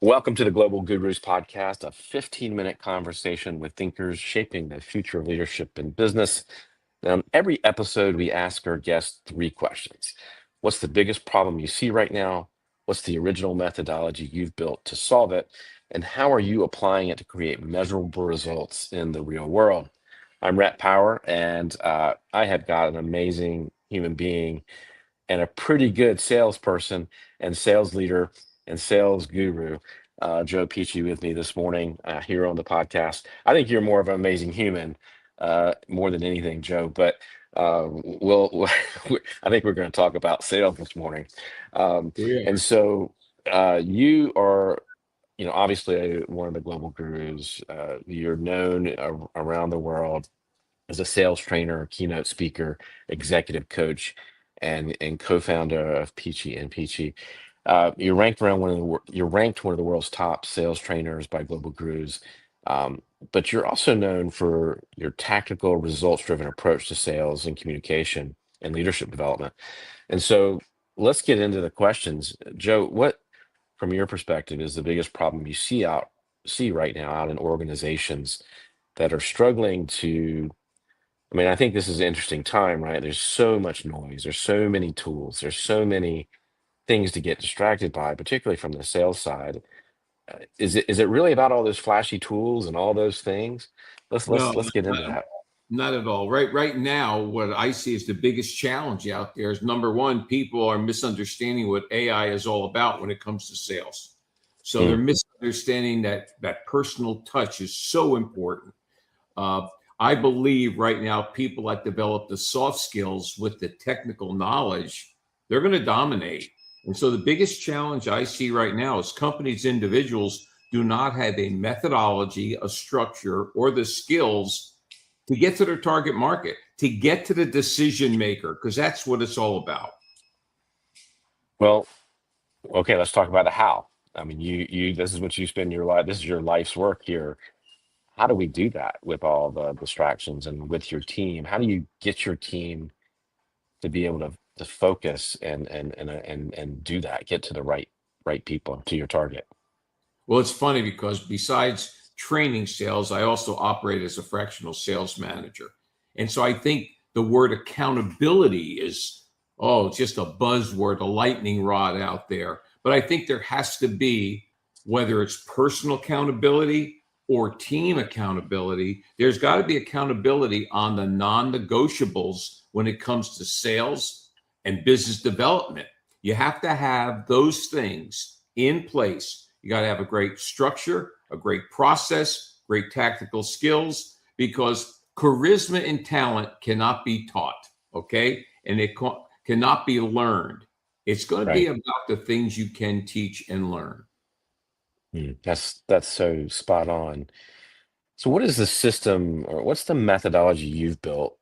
Welcome to the Global Gurus podcast, a 15-minute conversation with thinkers shaping the future of leadership in business. Now, in every episode, we ask our guests three questions. What's the biggest problem you see right now? What's the original methodology you've built to solve it? And how are you applying it to create measurable results in the real world? I'm Rhett Power, and I have got an amazing human being and a pretty good salesperson and sales leader and sales guru, Joe Pici, with me this morning here on the podcast. I think you're more of an amazing human, more than anything, Joe. But I think we're going to talk about sales this morning. Yeah. And so you are, obviously one of the global gurus. You're known around the world as a sales trainer, keynote speaker, executive coach, and co-founder of Pici and Pici. You're ranked one of the world's top sales trainers by Global Gurus, but you're also known for your tactical, results-driven approach to sales and communication and leadership development. And so, let's get into the questions, Joe. What, from your perspective, is the biggest problem you see right now out in organizations that are struggling to? I mean, I think this is an interesting time, right? There's so much noise, there's so many tools, there's so many things to get distracted by, particularly from the sales side. Is it really about all those flashy tools and all those things? Let's No, let's let's get into that. not at all. Right now, what I see as the biggest challenge out there is, number one, people are misunderstanding what AI is all about when it comes to sales. So they're Mm, misunderstanding that personal touch is so important. I believe right now, people that develop the soft skills with the technical knowledge, they're going to dominate. And so the biggest challenge I see right now is companies, individuals do not have a methodology, a structure, or the skills to get to their target market, to get to the decision maker, because that's what it's all about. well, okay, let's talk about the how. I mean, you this is what you spend your life. This is your life's work here. How do we do that with all the distractions and with your team? How do you get your team to be able to focus and do that, get to the right people, to your target? Well, it's funny because besides training sales, I also operate as a fractional sales manager. And so I think the word accountability is, just a buzzword, a lightning rod out there. But I think there has to be, whether it's personal accountability or team accountability, there's got to be accountability on the non-negotiables when it comes to sales and business development. You have to have those things in place. You got to have a great structure, a great process, great tactical skills, because charisma and talent cannot be taught, okay? And it cannot be learned. It's going to be Right. about the things you can teach and learn. That's so spot on. So what is the system or what's the methodology you've built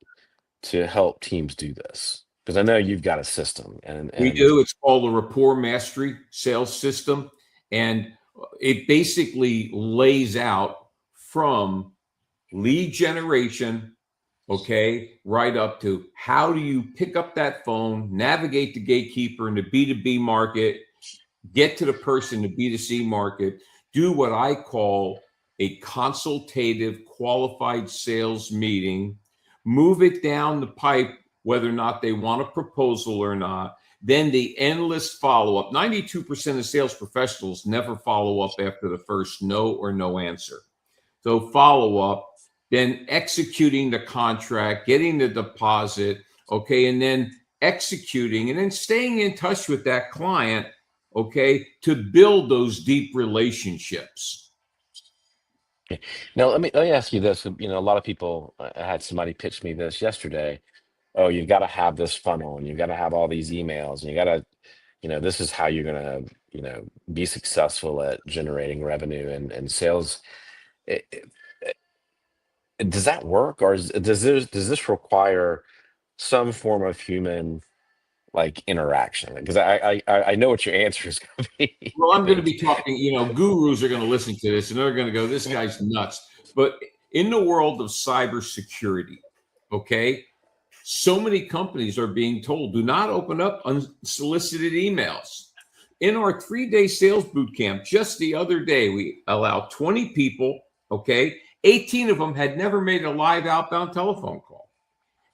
to help teams do this? Because I know you've got a system We and do. It's called the Rapport Mastery Sales System. And it basically lays out from lead generation, okay, right up to how do you pick up that phone, navigate the gatekeeper in the B2B market, get to the person in the B2C market, do what I call a consultative qualified sales meeting, move it down the pipe, whether or not they want a proposal or not, then the endless follow-up. 92% of sales professionals never follow up after the first no or no answer. So follow-up, then executing the contract, getting the deposit, okay, and then executing and then staying in touch with that client, okay, to build those deep relationships. now let me ask you this. A lot of people, I had somebody pitch me this yesterday. Oh, you've got to have this funnel and you've got to have all these emails and you got to, this is how you're going to, be successful at generating revenue and sales. Does that work, or does this require some form of human like interaction? Because I know what your answer is going to be. Well, I'm going to Like, be talking, gurus are going to listen to this and they're going to go, this guy's nuts. But in the world of cybersecurity, okay, so many companies are being told, do not open up unsolicited emails. In our 3-day sales boot camp, just the other day, we allowed 20 people, okay, 18 of them had never made a live outbound telephone call.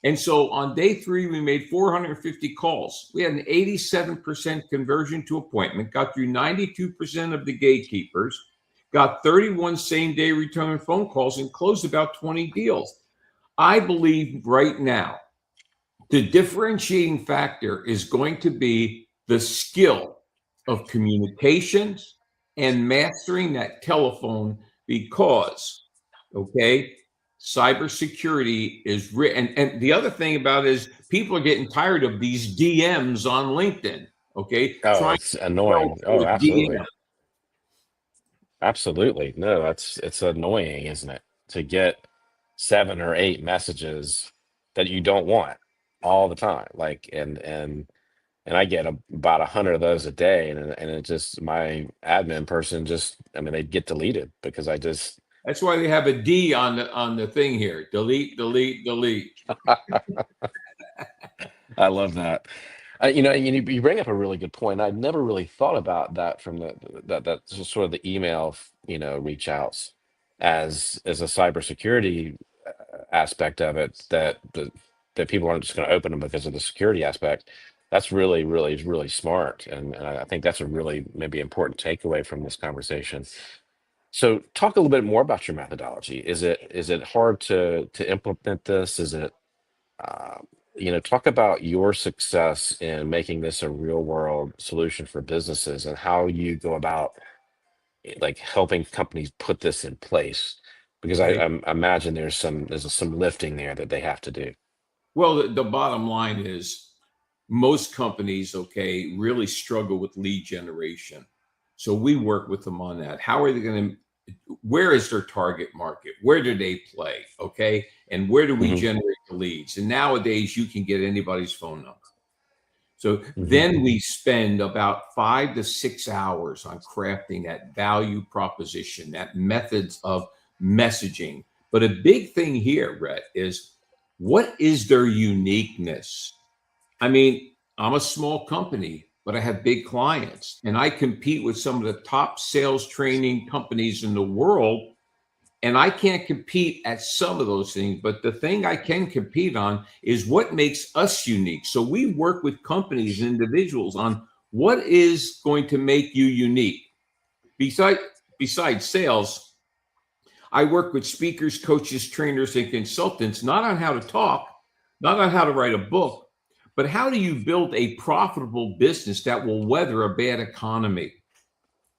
And so on day 3, we made 450 calls. We had an 87% conversion to appointment, got through 92% of the gatekeepers, got 31 same-day return phone calls, and closed about 20 deals. I believe right now the differentiating factor is going to be the skill of communications and mastering that telephone because, okay, cybersecurity is and the other thing about it is people are getting tired of these DMs on LinkedIn, okay, oh, trying it's to sell annoying. through Oh, a absolutely. DM. Absolutely. No, it's annoying, isn't it? To get 7 or 8 messages that you don't want all the time. Like, and I get about 100 of those a day, and it just, my admin person just, I mean, they get deleted because I just, That's why they have a D on the thing here. Delete, delete, delete. I love that. You bring up a really good point. I'd never really thought about that from that sort of the email, reach outs as a cybersecurity aspect of it. That people aren't just going to open them because of the security aspect. That's really, really, really smart, and I think that's a really maybe important takeaway from this conversation. So, talk a little bit more about your methodology. Is it hard to implement this? Is it uh, talk about your success in making this a real world solution for businesses and how you go about like helping companies put this in place. Because Okay. I imagine there's some lifting there that they have to do. Well, the bottom line is most companies, okay, really struggle with lead generation. So we work with them on that. How are they going to, where is their target market? Where do they play? Okay. And where do we Hmm. generate the leads? And nowadays you can get anybody's phone number. So Hmm. then we spend about 5 to 6 hours on crafting that value proposition, that methods of messaging. But a big thing here, Rhett, is what is their uniqueness? I mean, I'm a small company, but I have big clients and I compete with some of the top sales training companies in the world. And I can't compete at some of those things, but the thing I can compete on is what makes us unique. So we work with companies and individuals on what is going to make you unique. Besides, besides sales, I work with speakers, coaches, trainers, and consultants, not on how to talk, not on how to write a book, but how do you build a profitable business that will weather a bad economy?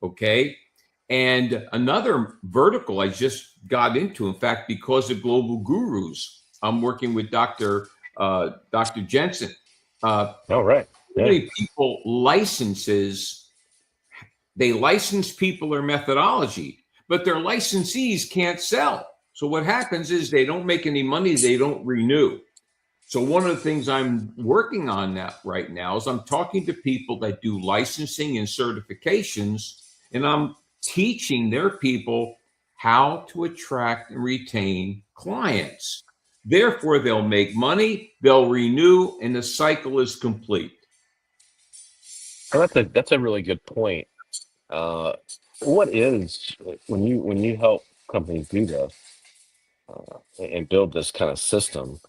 Okay. And another vertical I just got into, in fact, because of global gurus, I'm working with Dr. Jensen. Oh, right. So Yeah. many people they license people their methodology, but their licensees can't sell. So what happens is they don't make any money, they don't renew. So one of the things I'm working on that right now is I'm talking to people that do licensing and certifications, and I'm teaching their people how to attract and retain clients. Therefore, they'll make money, they'll renew, and the cycle is complete. Well, that's a really good point. Uh, what is when you help companies do this and build this kind of system?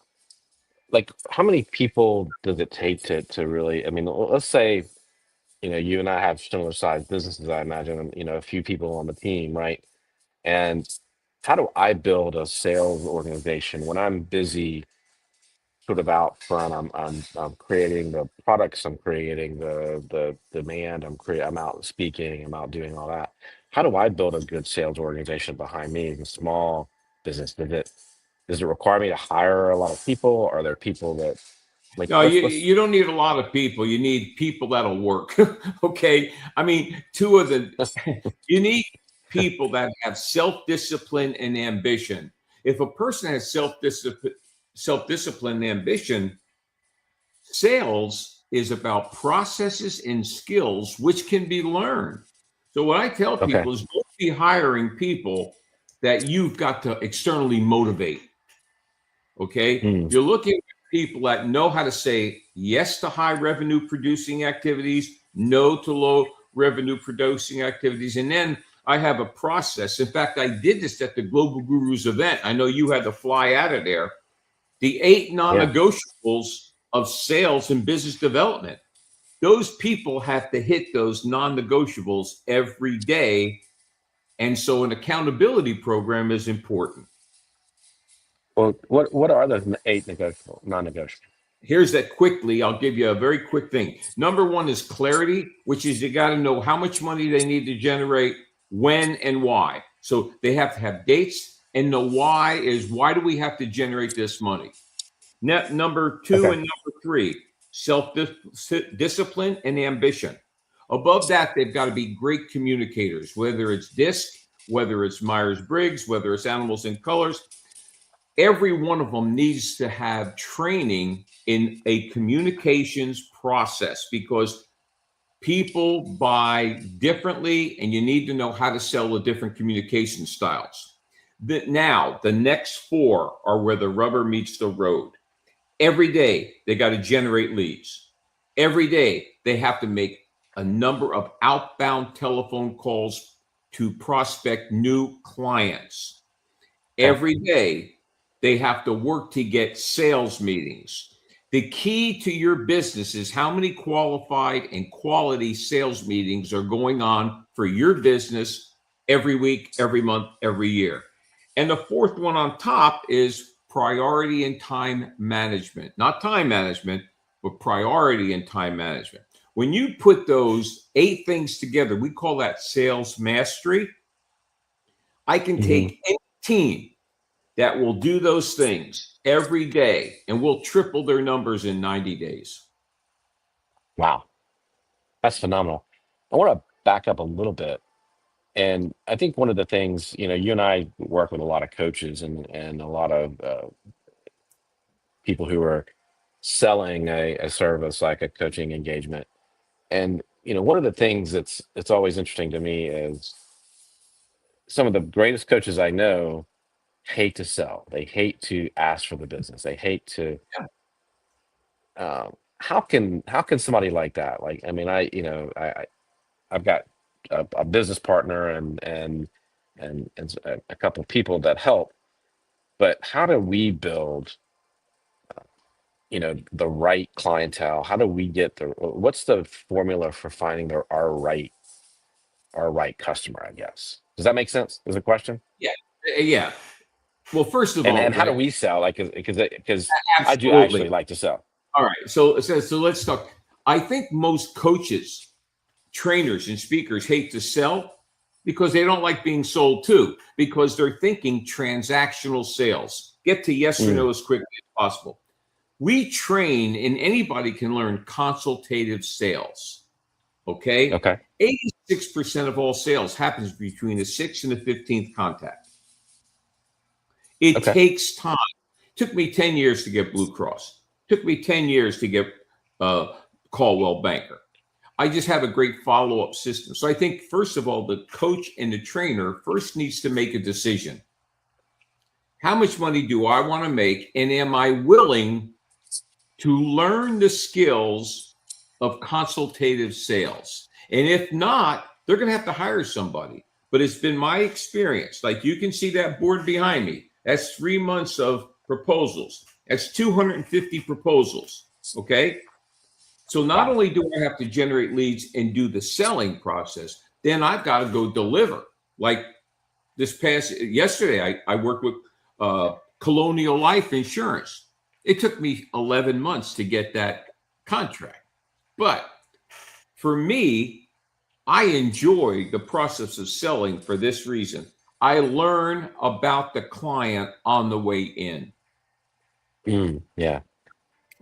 Like, how many people does it take to really? I mean, let's say you and I have similar sized businesses. I imagine, a few people on the team, right? And how do I build a sales organization when I'm busy, sort of out front? I'm creating the products. I'm creating the demand. I'm out speaking. I'm out doing all that. How do I build a good sales organization behind me as a small business? Does it require me to hire a lot of people? Are there people that like No, let's you don't need a lot of people. You need people that'll work. Okay. I mean, two of the you need people that have self-discipline and ambition. if a person has self-discipline and ambition, sales is about processes and skills which can be learned. So what I tell Okay. people is don't be hiring people that you've got to externally motivate. Okay. Mm. You're looking at people that know how to say yes to high revenue producing activities, no to low revenue producing activities. And then I have a process. In fact, I did this at the Global Gurus event. I know you had to fly out of there. The 8 non-negotiables of sales and business development. Those people have to hit those non-negotiables every day. And so an accountability program is important. Well, what are those 8 non-negotiable? Here's that quickly. I'll give you a very quick thing. Number 1 is clarity, which is you got to know how much money they need to generate, when and why. So they have to have dates, and the why is why do we have to generate this money? Number 2 and number 3, self-discipline and ambition. Above that, they've got to be great communicators, whether it's DISC, whether it's Myers-Briggs, whether it's Animals and Colors. Every one of them needs to have training in a communications process because people buy differently and you need to know how to sell the different communication styles. Now, the next 4 are where the rubber meets the road. Every day, they got to generate leads. Every day, they have to make a number of outbound telephone calls to prospect new clients. Every day, they have to work to get sales meetings. The key to your business is how many qualified and quality sales meetings are going on for your business every week, every month, every year. And the 4th one on top is priority and time management. Not time management, but priority and time management. When you put those 8 things together, we call that sales mastery. I can take any team that will do those things every day and we'll triple their numbers in 90 days. Wow. That's phenomenal. I want to back up a little bit. And I think one of the things, you and I work with a lot of coaches and a lot of people who are selling a service like a coaching engagement. And, one of the things it's always interesting to me is some of the greatest coaches I know hate to sell. They hate to ask for the business. They hate to. How can somebody like that? Like, I mean, I've got a business partner and a couple of people that help, but how do we build, the right clientele? How do we get what's the formula for finding our right customer? I guess. Does that make sense? Is a question? Yeah. Well, first of all, And how do Rhett, we sell? Like, because I do absolutely. actually like to sell. All right. So let's talk. I think most coaches, trainers, and speakers hate to sell because they don't like being sold to, because they're thinking transactional sales. Get to yes or no as quickly as possible. We train, and anybody can learn consultative sales. Okay. 86% of all sales happens between the 6th and the 15th contact. It takes time. Took me 10 years to get Blue Cross. Took me 10 years to get Caldwell Banker. I just have a great follow-up system. So I think, first of all, the coach and the trainer first needs to make a decision. How much money do I want to make? And am I willing to learn the skills of consultative sales? And if not, they're going to have to hire somebody. But it's been my experience. Like, you can see that board behind me. That's 3 months of proposals. That's 250 proposals. Okay. So not only do I have to generate leads and do the selling process, then I've got to go deliver. Like yesterday, I worked with Colonial Life Insurance. It took me 11 months to get that contract. But for me, I enjoy the process of selling for this reason. I learn about the client on the way in. Yeah.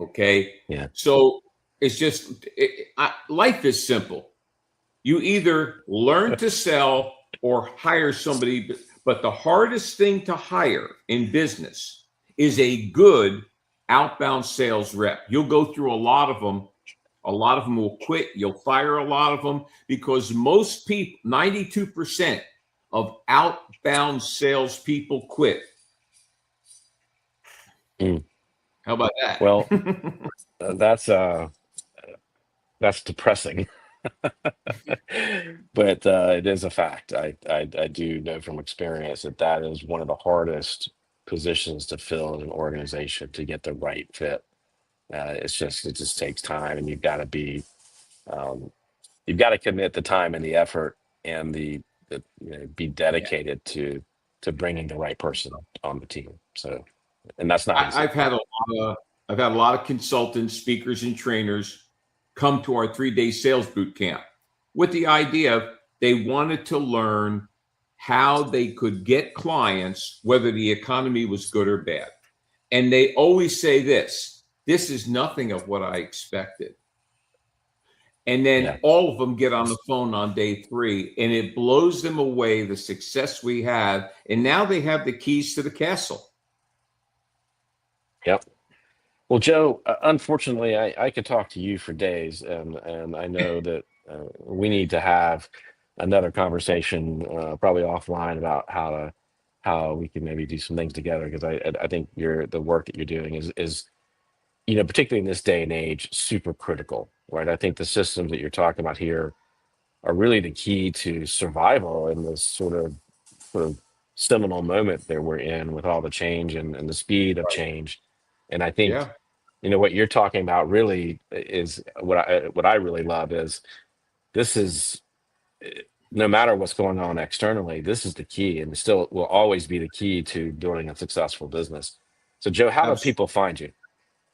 Okay. Yeah. So it's just, life is simple. You either learn to sell or hire somebody, But the hardest thing to hire in business is a good outbound sales rep. You'll go through a lot of them. A lot of them will quit. You'll fire a lot of them because most people, 92% of outbound salespeople quit. Mm. How about that? Well, that's depressing. But it is a fact. I do know from experience that that is one of the hardest positions to fill in an organization to get the right fit. It just takes time, and um, you've got to commit the time and the effort and be Yeah. dedicated to bringing the right person on the team. So, and that's not easy. I've had a lot of consultants, speakers, and trainers come to our 3-day sales boot camp with the idea they wanted to learn how they could get clients, whether the economy was good or bad. And they always say this is nothing of what I expected. And then Yeah. all of them get on the phone on day 3, and it blows them away the success we had. And now they have the keys to the castle. Yep. Well, Joe, unfortunately, I could talk to you for days, and I know that we need to have another conversation, probably offline, about how we can maybe do some things together, because I think the work that you're doing is particularly in this day and age, super critical, right? I think the systems that you're talking about here are really the key to survival in this sort of seminal moment that we're in with all the change and the speed of change. And I think Yeah. what you're talking about really is what I really love is this is no matter what's going on externally, this is the key, and still will always be the key to building a successful business. So, Joe, how do Absolutely. people find you?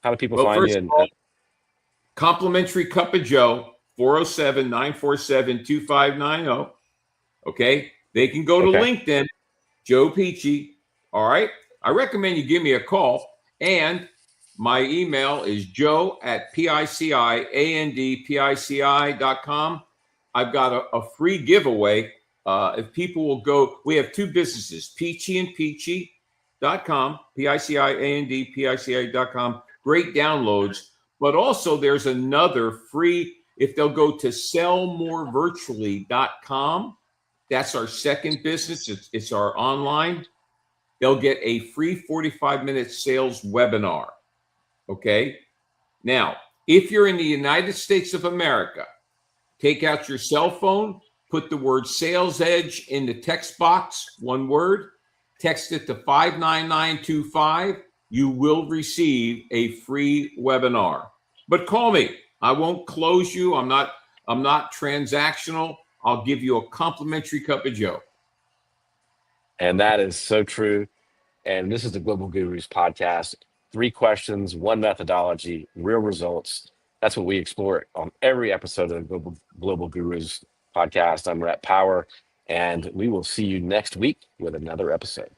How do people Well, find first you? of all, complimentary cup of Joe, 407-947-2590. Okay. They can go to Okay. LinkedIn, Joe Pici. All right. I recommend you give me a call. And my email is joe@piciandpici.com. I've got a free giveaway. If people will go, we have 2 businesses, peachyandpeachy.com, piciandpici.com. Great downloads. But also there's another free, if they'll go to sellmorevirtually.com, that's our second business. It's our online. They'll get a free 45-minute sales webinar. Okay. Now, if you're in the United States of America, take out your cell phone, put the word sales edge in the text box, one word, text it to 59925. You will receive a free webinar. But call me. I won't close you. I'm not transactional. I'll give you a complimentary cup of Joe. And that is so true. And this is the Global Gurus podcast. 3 questions, 1 methodology, real results. That's what we explore on every episode of the Global Gurus podcast. I'm Rhett Power, and we will see you next week with another episode.